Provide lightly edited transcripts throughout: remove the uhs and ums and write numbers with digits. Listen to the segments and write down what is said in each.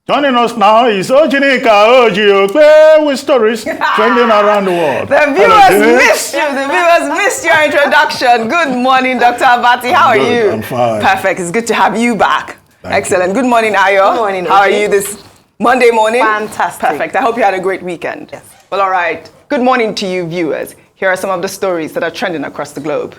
Joining us now is OjyOkpe with stories trending around the world. The viewers missed you. The viewers missed your introduction. Good morning, Dr. Baci. How are you? I'm fine. Perfect. It's good to have you back. Thank Excellent. you. Good morning, Ayo. Good morning, How are Oji. you this Monday morning? Fantastic. Perfect. I hope you had a great weekend. Yes. Well, all right. Good morning to you, viewers. Here are some of the stories that are trending across the globe.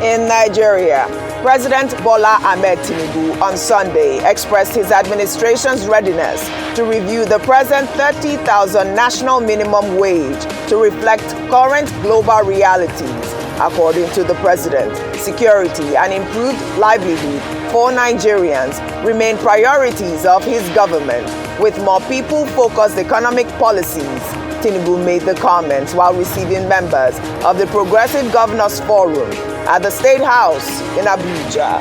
In Nigeria, President Bola Ahmed Tinubu on Sunday expressed his administration's readiness to review the present 30,000 national minimum wage to reflect current global realities. According to the president, security and improved livelihood for Nigerians remain priorities of his government, with more people-focused economic policies. Tinubu made the comments while receiving members of the Progressive Governors Forum at the State House in Abuja.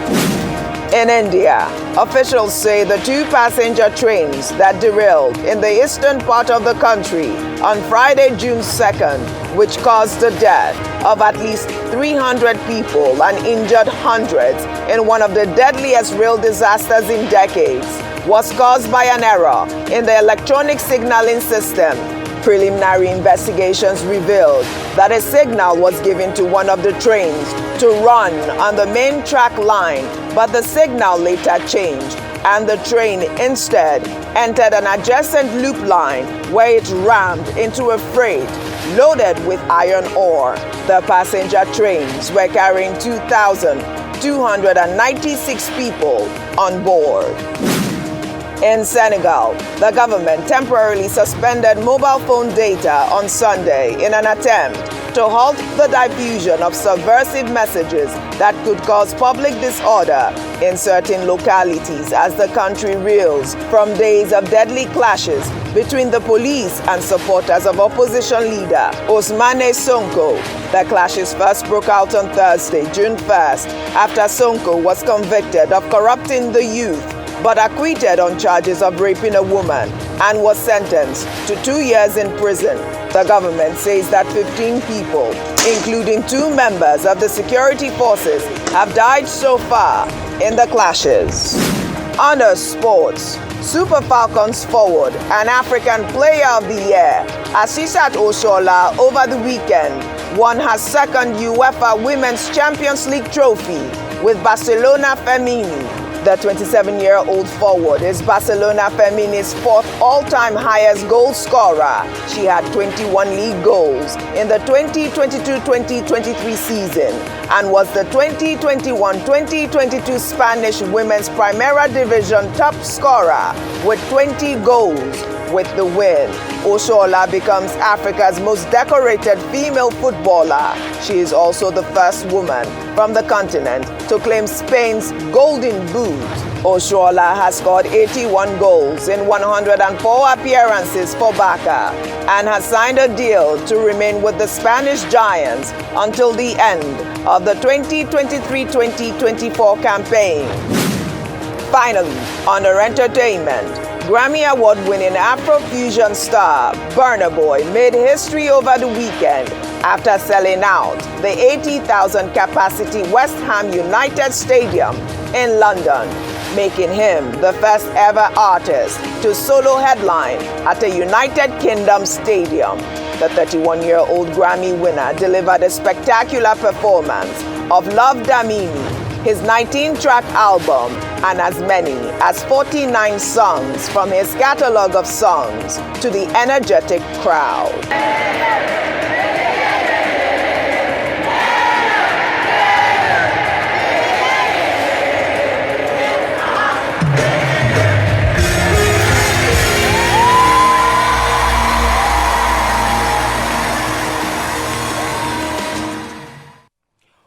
In India, officials say the two passenger trains that derailed in the eastern part of the country on Friday, June 2nd, which caused the death of at least 300 people and injured hundreds in one of the deadliest rail disasters in decades, was caused by an error in the electronic signaling system. Preliminary investigations revealed that a signal was given to one of the trains to run on the main track line, but the signal later changed, and the train instead entered an adjacent loop line where it rammed into a freight loaded with iron ore. The passenger trains were carrying 2,296 people on board. In Senegal, the government temporarily suspended mobile phone data on Sunday in an attempt to halt the diffusion of subversive messages that could cause public disorder in certain localities as the country reels from days of deadly clashes between the police and supporters of opposition leader Ousmane Sonko. The clashes first broke out on Thursday, June 1st, after Sonko was convicted of corrupting the youth but acquitted on charges of raping a woman and was sentenced to 2 years in prison. The government says that 15 people, including 2 members of the security forces, have died so far in the clashes. Under sports, Super Falcons forward and African Player of the Year, Asisat Oshoala, over the weekend won her second UEFA Women's Champions League trophy with Barcelona Femení. The 27-year-old forward is Barcelona Femini's 4th all-time highest goal scorer. She had 21 league goals in the 2022-2023 season and was the 2021-2022 Spanish Women's Primera Division top scorer with 20 goals. With the win, Oshoala becomes Africa's most decorated female footballer. She is also the first woman from the continent to claim Spain's Golden Boot. Oshoala has scored 81 goals in 104 appearances for Barca and has signed a deal to remain with the Spanish Giants until the end of the 2023-2024 campaign. Finally, under entertainment, Grammy Award-winning Afrofusion star Burna Boy made history over the weekend after selling out the 80,000 capacity West Ham United Stadium in London, making him the first ever artist to solo headline at a United Kingdom stadium. The 31-year-old Grammy winner delivered a spectacular performance of Love Damini, his 19-track album, and as many as 49 songs from his catalog of songs to the energetic crowd.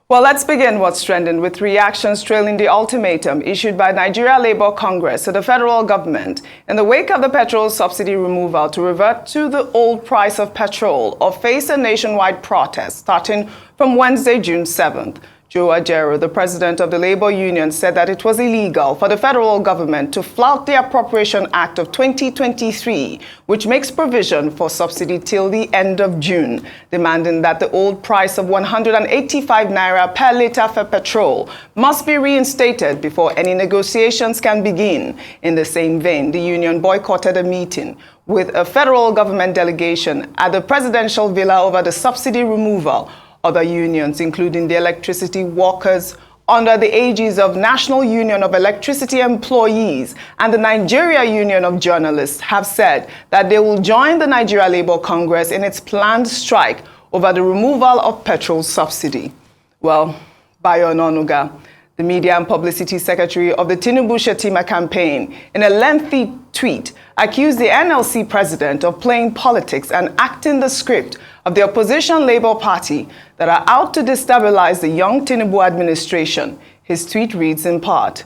Well, let's begin what's trending with reactions trailing the ultimatum issued by Nigeria Labour Congress to the federal government in the wake of the petrol subsidy removal to revert to the old price of petrol or face a nationwide protest starting from Wednesday, June 7th. Ajaero, the president of the labor union, said that it was illegal for the federal government to flout the Appropriation Act of 2023, which makes provision for subsidy till the end of June, demanding that the old price of 185 Naira per litre for petrol must be reinstated before any negotiations can begin. In the same vein, the union boycotted a meeting with a federal government delegation at the presidential villa over the subsidy removal. Other unions, including the electricity workers under the aegis of National Union of Electricity Employees and the Nigeria Union of Journalists, have said that they will join the Nigeria Labour Congress in its planned strike over the removal of petrol subsidy. Well, Baci Onanuga, the Media and Publicity Secretary of the Tinubu-Shetima campaign, in a lengthy tweet, accused the NLC president of playing politics and acting the script of the opposition Labour Party that are out to destabilize the young Tinubu administration. His tweet reads in part,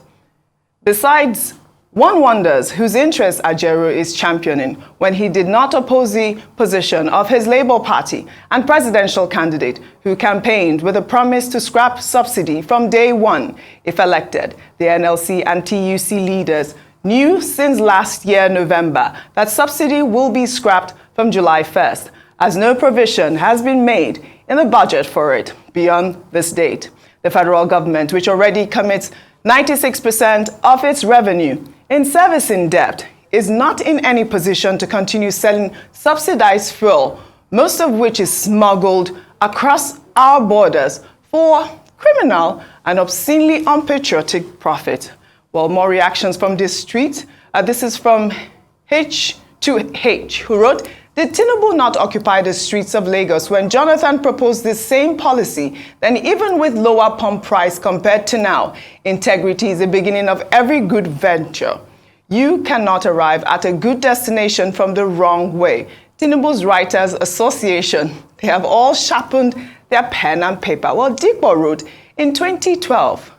"Besides, one wonders whose interests Ajaero is championing when he did not oppose the position of his Labour Party and presidential candidate who campaigned with a promise to scrap subsidy from day one if elected. The NLC and TUC leaders knew since last year November that subsidy will be scrapped from July 1st, as no provision has been made in the budget for it beyond this date. The federal government, which already commits 96% of its revenue in servicing debt, is not in any position to continue selling subsidized fuel, most of which is smuggled across our borders for criminal and obscenely unpatriotic profit." Well, more reactions from this street. This is from H2H, who wrote, "Did Tinubu not occupy the streets of Lagos when Jonathan proposed this same policy? Then even with lower pump price compared to now, integrity is the beginning of every good venture. You cannot arrive at a good destination from the wrong way. Tinubu's Writers Association, they have all sharpened their pen and paper." Well, Dipo wrote, "In 2012,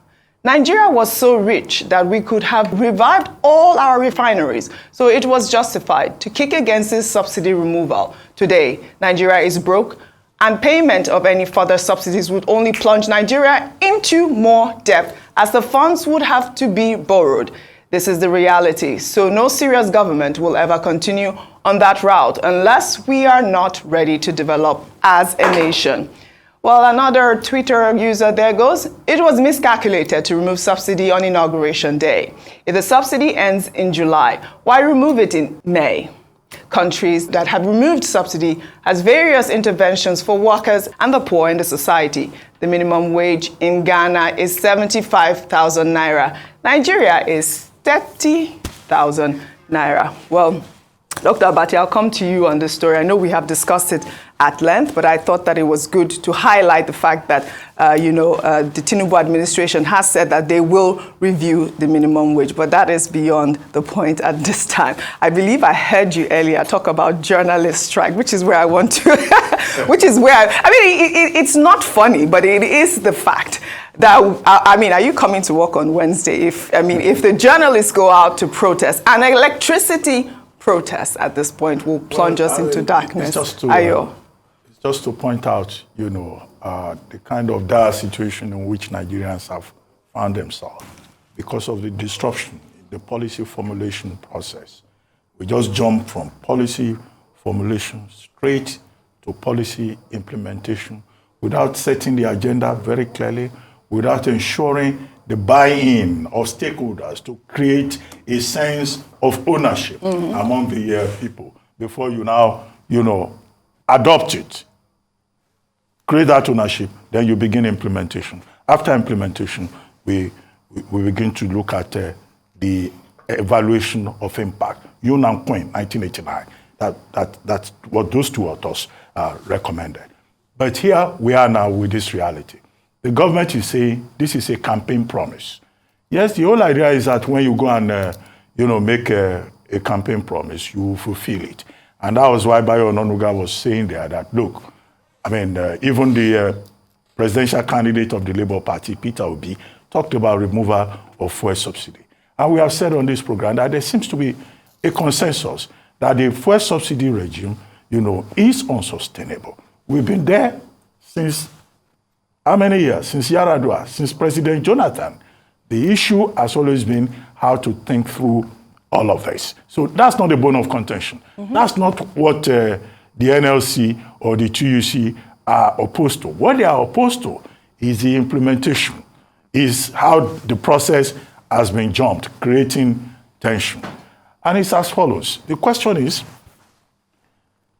Nigeria was so rich that we could have revived all our refineries, so it was justified to kick against this subsidy removal. Today, Nigeria is broke, and payment of any further subsidies would only plunge Nigeria into more debt, as the funds would have to be borrowed. This is the reality, so no serious government will ever continue on that route unless we are not ready to develop as a nation." Well, another Twitter user there goes, "It was miscalculated to remove subsidy on Inauguration Day. If the subsidy ends in July, why remove it in May? Countries that have removed subsidy has various interventions for workers and the poor in the society. The minimum wage in Ghana is 75,000 Naira. Nigeria is 30,000 Naira. Well, Dr. Baci, I'll come to you on this story. I know we have discussed it at length, but I thought that it was good to highlight the fact that, the Tinubu administration has said that they will review the minimum wage, but that is beyond the point at this time. I believe I heard you earlier talk about journalist strike, which is where I want to, it's not funny, but it is the fact that, are you coming to work on Wednesday? If the journalists go out to protest, and electricity protests at this point will plunge us into darkness. It's just to point out, the kind of dire situation in which Nigerians have found themselves because of the disruption in the policy formulation process. We just jump from policy formulation straight to policy implementation without setting the agenda very clearly, without ensuring the buy-in of stakeholders to create a sense of ownership among the people before you now, adopt it. Create that ownership, then you begin implementation. After implementation, we begin to look at the evaluation of impact. Yunnan Queen, 1989. That's what those two authors recommended. But here we are now with this reality. The government is saying this is a campaign promise. Yes, the whole idea is that when you go and make a campaign promise, you will fulfill it. And that was why Baci Onanuga was saying there that, look, even the presidential candidate of the Labour Party, Peter Obi, talked about removal of fuel subsidy. And we have said on this program that there seems to be a consensus that the fuel subsidy regime, is unsustainable. We've been there since how many years? Since Yaradua, since President Jonathan. The issue has always been how to think through all of this. So that's not a bone of contention. That's not what the NLC or the TUC are opposed to. What they are opposed to is the implementation, is how the process has been jumped, creating tension. And it's as follows. The question is,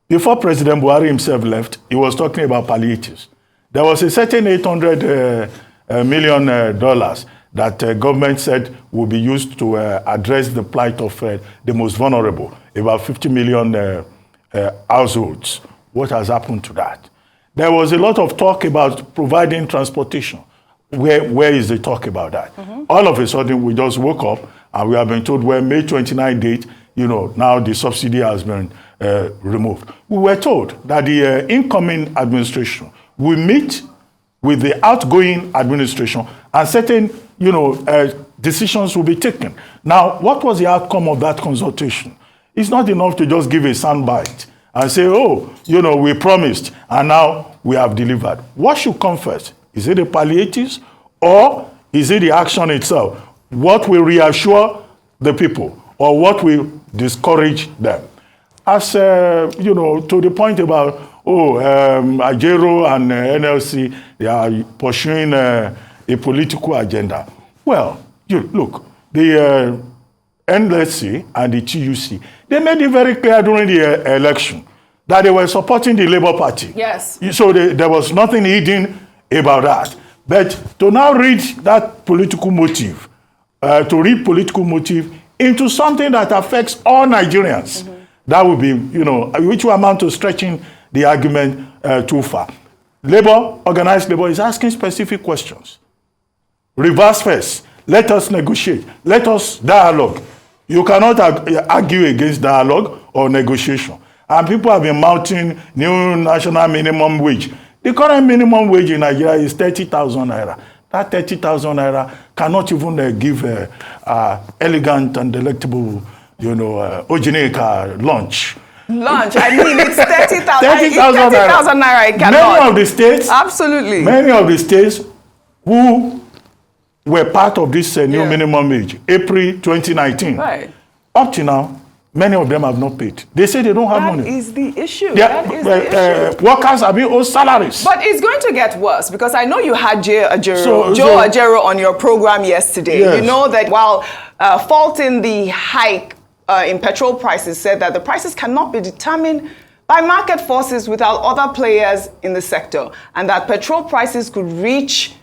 before President Buhari himself left, he was talking about palliatives. There was a certain $800 million that government said will be used to address the plight of the most vulnerable, about 50 million households. What has happened to that? There was a lot of talk about providing transportation. Where is the talk about that? All of a sudden, we just woke up and we have been told, well, May 29 date, now the subsidy has been removed. We were told that the incoming administration will meet with the outgoing administration and certain, decisions will be taken. Now, what was the outcome of that consultation? It's not enough to just give a soundbite and say, we promised and now we have delivered. What should come first? Is it the palliatives or is it the action itself? What will reassure the people or what will discourage them? As, to the point about, Ajaero and NLC, they are pursuing a political agenda. Well, look, the NLC and the TUC, they made it very clear during the election that they were supporting the Labour Party. Yes. So there was nothing hidden about that. But to now read that political motive, into something that affects all Nigerians, that would be, which will amount to stretching the argument too far. Organized labor is asking specific questions. Reverse first. Let us negotiate. Let us dialogue. You cannot argue against dialogue or negotiation. And people have been mounting new national minimum wage. The current minimum wage in Nigeria is 30,000 naira. That 30,000 naira cannot even give elegant and delectable, Ojaero lunch. I mean, it's 30,000 30,000 naira. It cannot. Many of the states, absolutely. Many of the states who were part of this new minimum wage, April 2019, right. Up to now, many of them have not paid. They say they don't have money. That is the issue. That is the issue. Workers have been owed salaries. But it's going to get worse because I know you had Joe Ajaero on your program yesterday. Yes. You know that while faulting the hike in petrol prices, said that the prices cannot be determined by market forces without other players in the sector, and that petrol prices could reach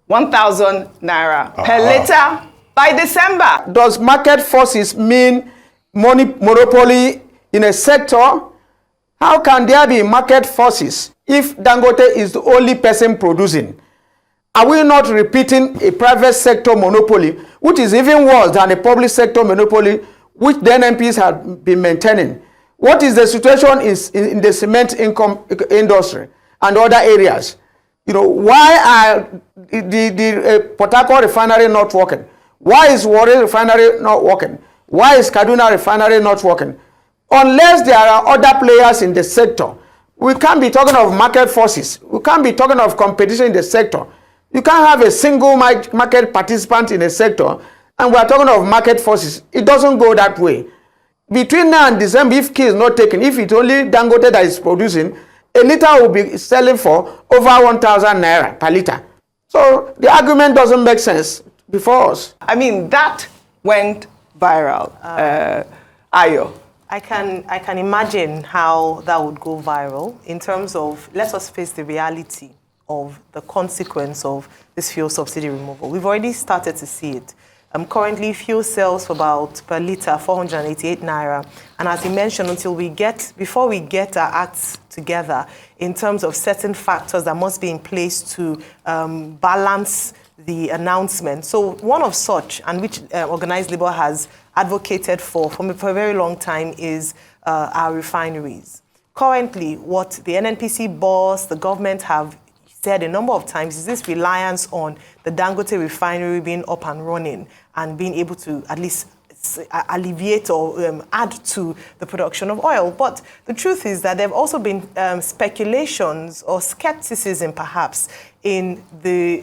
1,000 naira per liter by December. Does market forces mean monopoly in a sector? How can there be market forces if Dangote is the only person producing? Are we not repeating a private sector monopoly, which is even worse than a public sector monopoly, which the NMPs have been maintaining? What is the situation in the cement industry and other areas? Why are the Port Harcourt refinery not working? Why is Warri refinery not working? Why is Kaduna refinery not working? Unless there are other players in the sector, we can't be talking of market forces. We can't be talking of competition in the sector. You can't have a single market participant in a sector, and we're talking of market forces. It doesn't go that way. Between now and December, if key is not taken, if it's only Dangote that is producing, a liter will be selling for over 1,000 naira per liter. So the argument doesn't make sense before us. I mean, that went viral. Ayo. I can imagine how that would go viral in terms of, let us face the reality of the consequence of this fuel subsidy removal. We've already started to see it. Currently, fuel sells for about per litre 488 naira. And as you mentioned, before we get our acts together in terms of certain factors that must be in place to balance the announcement. So one of such, and which organized labor has advocated for a very long time, is our refineries. Currently, what the NNPC boss, the government have said a number of times is this reliance on the Dangote refinery being up and running and being able to at least alleviate or add to the production of oil. But the truth is that there have also been speculations or skepticism, perhaps, in the,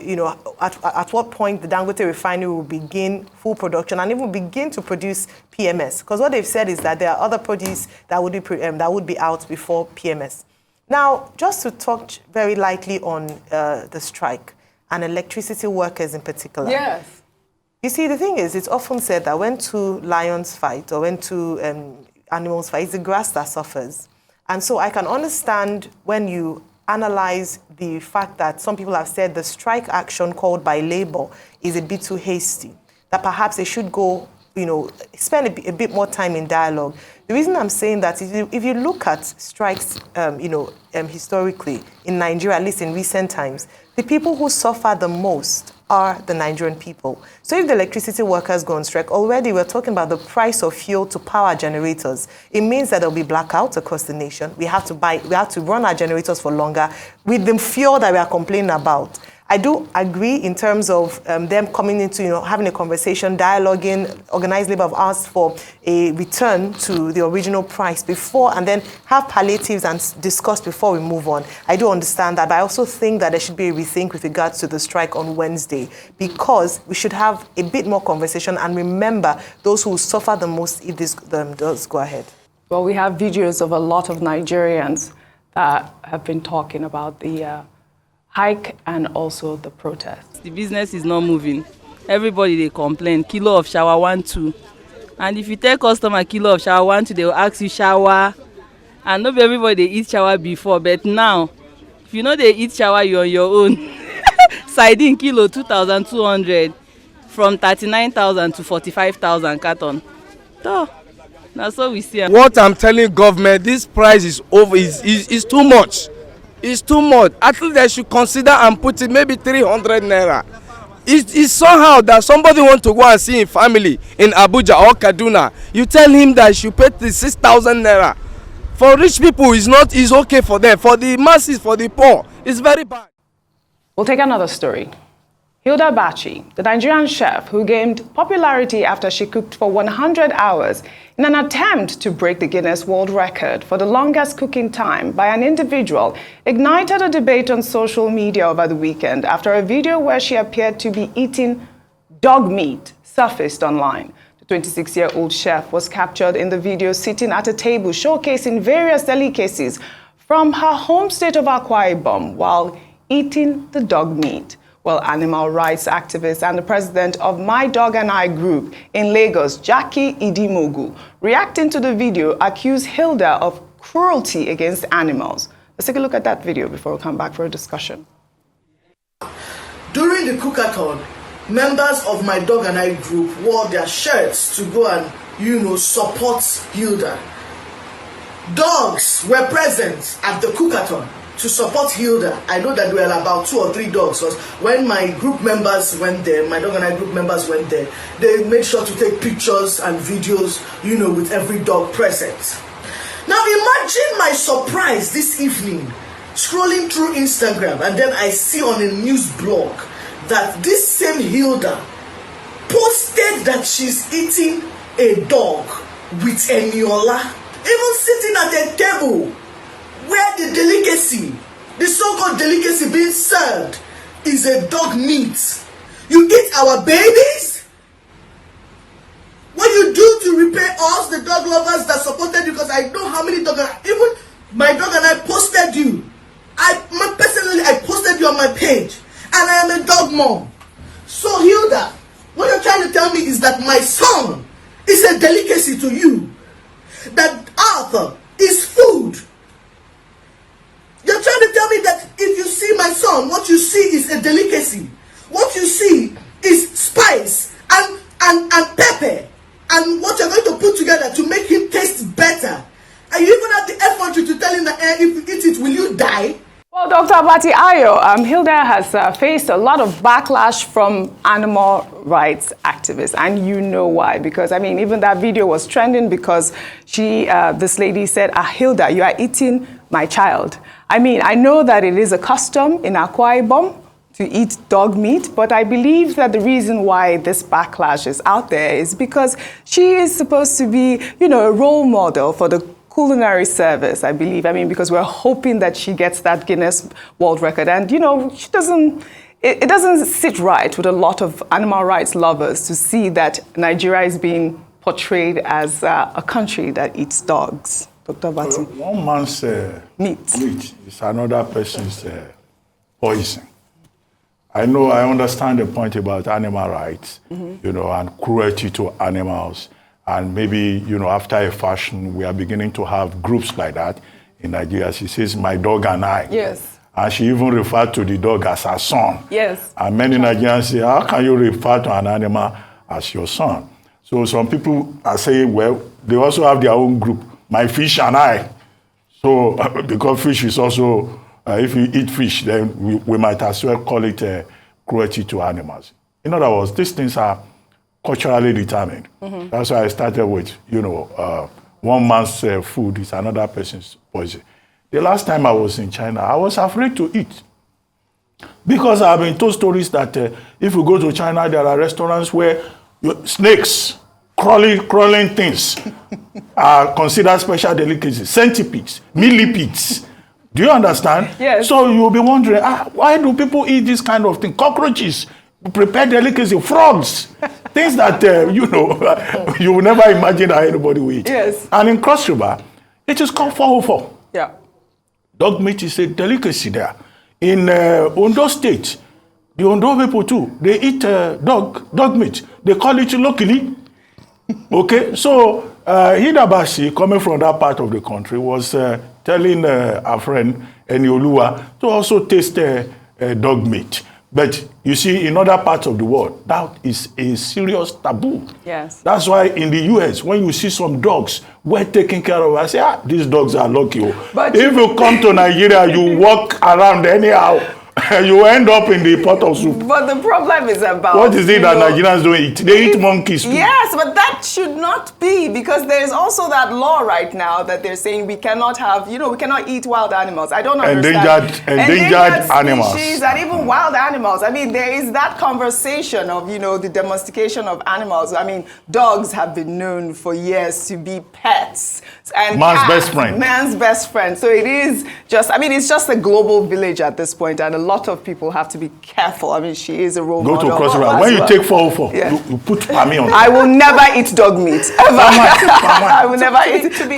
at what point the Dangote refinery will begin full production and even begin to produce PMS. Because what they've said is that there are other produce that would be out before PMS. Now, just to talk very lightly on the strike and electricity workers in particular. Yes. You see, the thing is, it's often said that when two lions fight or when two animals fight, it's the grass that suffers. And so I can understand when you analyze the fact that some people have said the strike action called by Labour is a bit too hasty, that perhaps they should go, spend a bit more time in dialogue. The reason I'm saying that is if you look at strikes, historically in Nigeria, at least in recent times, the people who suffer the most are the Nigerian people. So if the electricity workers go on strike, already we're talking about the price of fuel to power generators. It means that there'll be blackouts across the nation. We have to run our generators for longer with the fuel that we are complaining about. I do agree in terms of them coming into, having a conversation, dialoguing. Organized Labour have asked for a return to the original price before, and then have palliatives and discuss before we move on. I do understand that, but I also think that there should be a rethink with regards to the strike on Wednesday, because we should have a bit more conversation and remember those who suffer the most if this does go ahead. Well, we have videos of a lot of Nigerians that have been talking about the hike and also the protest. The business is not moving. Everybody they complain. Kilo of shower 1, 2. And if you tell customer kilo of shower 1, 2, they will ask you shower. And not everybody they eat shower before, but now, if you know they eat shower, you're on your own. Sardine kilo 2,200 from 39,000 to 45,000 carton. So, that's what we see. What I'm telling government, this price is too much. It's too much. At least they should consider and put it maybe 300 naira. It's somehow that somebody want to go and see his family in Abuja or Kaduna. You tell him that he should pay the 6,000 naira. For rich people, it's okay for them. For the masses, for the poor, it's very bad. We'll take another story. Hilda Baci, the Nigerian chef who gained popularity after she cooked for 100 hours in an attempt to break the Guinness World Record for the longest cooking time by an individual, ignited a debate on social media over the weekend after a video where she appeared to be eating dog meat surfaced online. The 26-year-old chef was captured in the video sitting at a table showcasing various delicacies from her home state of Akwa Ibom while eating the dog meat. Well, animal rights activist and the president of My Dog and I group in Lagos, Jackie Idimogu, reacting to the video, accused Hilda of cruelty against animals. Let's take a look at that video before we come back for a discussion. During the cookathon, members of My Dog and I group wore their shirts to go and, support Hilda. Dogs were present at the cookathon to support Hilda. I know that there were about 2 or 3 dogs, because when my group members went there, My Dog and I group members went there, they made sure to take pictures and videos, with every dog present. Now imagine my surprise this evening, scrolling through Instagram, and then I see on a news blog that this same Hilda posted that she's eating a dog with Eniola, even sitting at a table where the delicacy, the so-called delicacy being served, is a dog meat. You eat our babies? What you do to repay us, the dog lovers that supported you, because I know how many dogs, even My Dog and I posted you. Personally, I posted you on my page, and I am a dog mom. So Hilda, what you're trying to tell me is that my son is a delicacy to you. That Arthur is food. You're trying to tell me that if you see my son, what you see is a delicacy. What you see is spice and pepper. And what you're going to put together to make him taste better. And you even have the effort to tell him that if you eat it, will you die? Well, Dr. Ajaero, Hilda has faced a lot of backlash from animal rights activists, and you know why. Because, even that video was trending because this lady said, Hilda, you are eating my child. I know that it is a custom in Akwa Ibom to eat dog meat, but I believe that the reason why this backlash is out there is because she is supposed to be, a role model for the culinary service, I believe. I mean, because we're hoping that she gets that Guinness World Record. And, she doesn't, it doesn't sit right with a lot of animal rights lovers to see that Nigeria is being portrayed as a country that eats dogs. Dr. Baci. One man's meat is another person's poison. I understand the point about animal rights, and cruelty to animals. And maybe, after a fashion, we are beginning to have groups like that in Nigeria. She says, my dog and I. Yes. And she even referred to the dog as her son. Yes. And many Nigerians say, how can you refer to an animal as your son? So some people are saying, well, they also have their own group, my fish and I. So because fish is also, if you eat fish, then we might as well call it cruelty to animals. In other words, these things are culturally determined. Mm-hmm. That's why I started with, one man's food is another person's poison. The last time I was in China, I was afraid to eat. Because I've been told stories that if you go to China, there are restaurants where snakes, crawling things are considered special delicacies. Centipedes, millipedes. Do you understand? Yes. So you'll be wondering, why do people eat this kind of thing? Cockroaches, prepared delicacy, frogs, things that, you will never imagine that anybody will eat. Yes. And in Cross River, it is called 404. Yeah. Dog meat is a delicacy there. In Ondo State, the Ondo people too, they eat dog meat. They call it locally. Okay, so Hilda Baci, coming from that part of the country, was telling our friend Enioluwa to also taste dog meat. But you see, in other parts of the world, that is a serious taboo. Yes. That's why in the US, when you see some dogs well taken care of, I say, these dogs are lucky. But if you come to Nigeria, you walk around anyhow, you end up in the pot of soup. But the problem is about... What is it that Nigerians don't eat? They eat monkeys too. Yes, but that should not be, because there is also that law right now that they're saying we cannot have, we cannot eat wild animals. I don't understand. Endangered animals. Species and even wild animals. I mean, there is that conversation of, the domestication of animals. I mean, dogs have been known for years to be pets. And man's best friend. Man's best friend. So it is just, it's just a global village at this point, and a lot of people have to be careful. I mean, she is a role model. Go to Cross River. When you take 404, you put Pami on. I will never eat dog meat, ever. I will never eat it. To be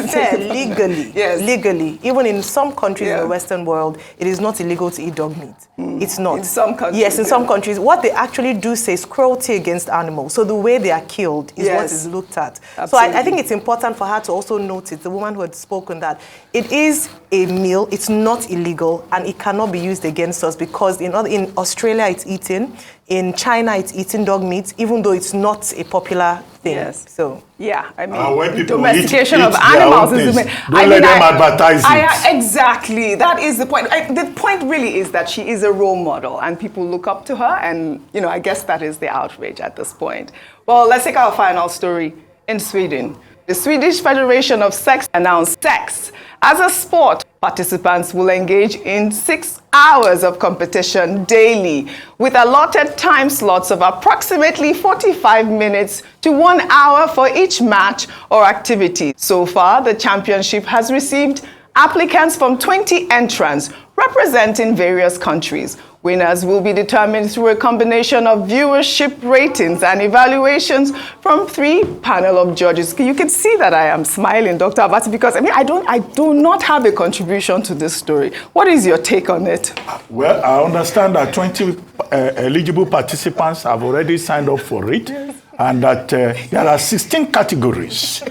fair, legally, yes. Legally, even in some countries in the Western world, it is not illegal to eat dog meat. It's not. In some countries. Yes, in some countries. What they actually do say is cruelty against animals. So the way they are killed is what is looked at. Absolutely. So I think it's important for her to also notice, the woman who had spoken, that it is a meal, it's not illegal, and it cannot be used against us, because in Australia it's eaten, in China it's eating dog meat, even though it's not a popular thing. Yes. So yeah, when people domestication eat of animals is don't let them advertise it. Exactly, that is the point. The point really is that she is a role model, and people look up to her, and I guess that is the outrage at this point. Well, let's take our final story in Sweden. The Swedish Federation of Sex announced sex as a sport. Participants will engage in 6 hours of competition daily, with allotted time slots of approximately 45 minutes to 1 hour for each match or activity. So far, the championship has received applicants from 20 entrants representing various countries. Winners will be determined through a combination of viewership ratings and evaluations from 3 panel of judges. You can see that I am smiling, Dr. Baci, because I do not have a contribution to this story. What is your take on it? Well, I understand that 20 eligible participants have already signed up for it, and that there are 16 categories.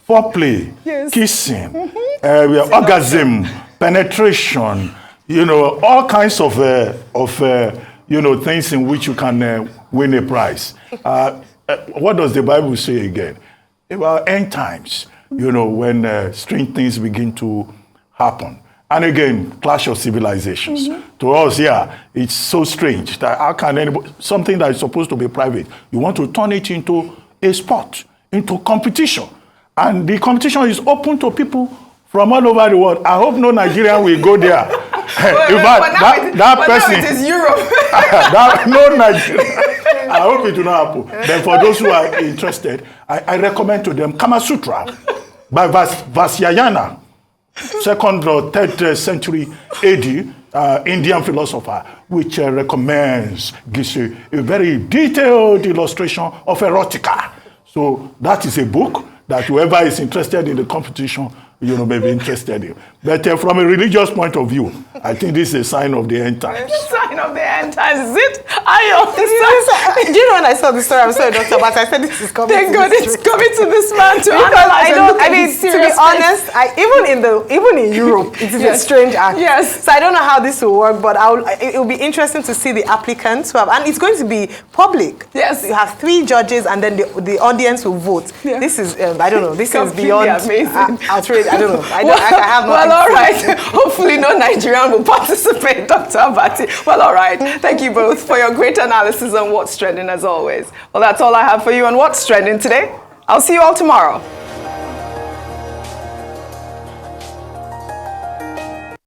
Foreplay, kissing, orgasm, penetration, all kinds of things in which you can win a prize. What does the Bible say again? About end times, when strange things begin to happen. And again, clash of civilizations. Mm-hmm. To us, it's so strange that how can anybody, something that is supposed to be private, you want to turn it into a sport, into competition. And the competition is open to people from all over the world. I hope no Nigerian will go there that person, now it is Europe. no Nigeria. I hope it will not happen. Then for those who are interested, I recommend to them Kama Sutra by Vasyayana, 2nd or 3rd century AD, Indian philosopher, which gives you a very detailed illustration of erotica. So that is a book that whoever is interested in the competition, may be interested in. But from a religious point of view, I think this is a sign of the end times. Sign of the end times, is it? Do you know when I saw the story, I'm sorry, Dr. But I said this is coming. Thank God it's coming to this man to to be honest, even in Europe, it is a strange act. Yes. So I don't know how this will work, but it will be interesting to see the applicants who have, and it's going to be public. Yes. You have 3 judges, and then the audience will vote. Yeah. This is, I don't know, this is beyond outrage. I don't know. I have no. Well, all right. Hopefully no Nigerian will participate, Dr. Baci. Well, all right. Thank you both for your great analysis on What's Trending as always. Well, that's all I have for you on What's Trending today. I'll see you all tomorrow.